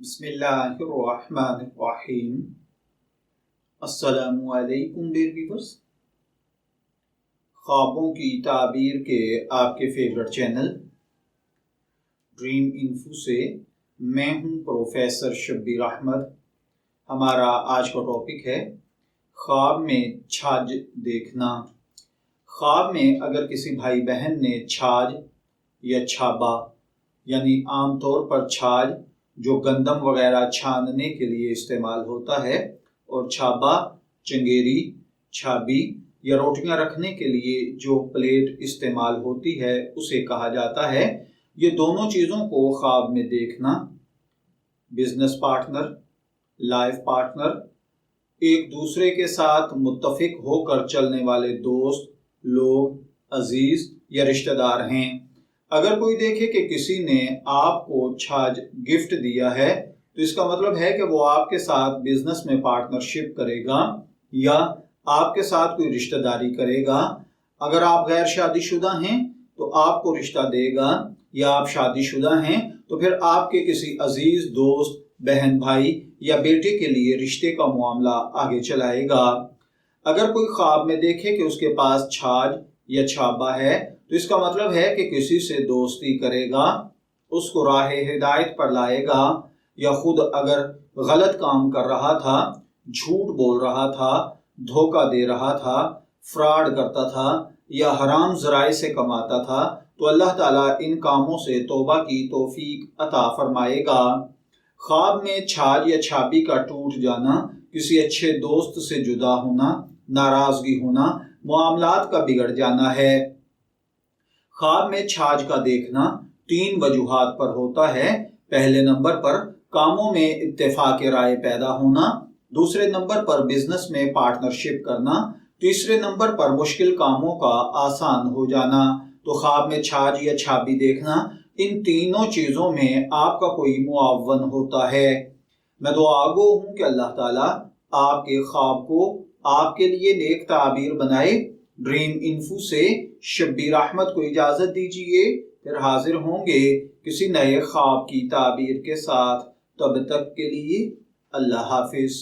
بسم اللہ الرحمن الرحیم۔ السلام علیکم ڈیئر ویورز، خوابوں کی تعبیر کے آپ کے فیورٹ چینل ڈریم انفو سے میں ہوں پروفیسر شبیر احمد۔ ہمارا آج کا ٹاپک ہے خواب میں چھاج دیکھنا۔ خواب میں اگر کسی بھائی بہن نے چھاج یا چھابا یعنی عام طور پر چھاج جو گندم وغیرہ چھاننے کے لیے استعمال ہوتا ہے اور چھابا چنگیری چھابی یا روٹیاں رکھنے کے لیے جو پلیٹ استعمال ہوتی ہے اسے کہا جاتا ہے، یہ دونوں چیزوں کو خواب میں دیکھنا، بزنس پارٹنر، لائف پارٹنر، ایک دوسرے کے ساتھ متفق ہو کر چلنے والے دوست لوگ، عزیز یا رشتہ دار ہیں۔ اگر کوئی دیکھے کہ کسی نے آپ کو چھاج گفٹ دیا ہے تو اس کا مطلب ہے کہ وہ آپ کے ساتھ بزنس میں پارٹنرشپ کرے گا یا آپ کے ساتھ کوئی رشتہ داری کرے گا۔ اگر آپ غیر شادی شدہ ہیں تو آپ کو رشتہ دے گا، یا آپ شادی شدہ ہیں تو پھر آپ کے کسی عزیز دوست، بہن بھائی یا بیٹے کے لیے رشتے کا معاملہ آگے چلائے گا۔ اگر کوئی خواب میں دیکھے کہ اس کے پاس چھاج یا چھابا ہے تو اس کا مطلب ہے کہ کسی سے دوستی کرے گا، اس کو راہ ہدایت پر لائے گا، یا خود اگر غلط کام کر رہا تھا، جھوٹ بول رہا تھا، دھوکہ دے رہا تھا، فراڈ کرتا تھا یا حرام ذرائع سے کماتا تھا تو اللہ تعالیٰ ان کاموں سے توبہ کی توفیق عطا فرمائے گا۔ خواب میں چھاج یا چھابی کا ٹوٹ جانا، کسی اچھے دوست سے جدا ہونا، ناراضگی ہونا، معاملات کا بگڑ جانا ہے۔ خواب میں چھاج کا دیکھنا 3 وجوہات پر ہوتا ہے۔ پہلے نمبر پر کاموں میں اتفاق رائے پیدا ہونا، دوسرے نمبر پر بزنس میں پارٹنرشپ کرنا، تیسرے نمبر پر مشکل کاموں کا آسان ہو جانا۔ تو خواب میں چھاج یا چھابی دیکھنا، ان تینوں چیزوں میں آپ کا کوئی معاون ہوتا ہے۔ میں دعا گو ہوں کہ اللہ تعالیٰ آپ کے خواب کو آپ کے لیے نیک تعبیر بنائے۔ ڈریم انفو سے شبیر احمد کو اجازت دیجیے، پھر حاضر ہوں گے کسی نئے خواب کی تعبیر کے ساتھ۔ تب تک کے لیے اللہ حافظ۔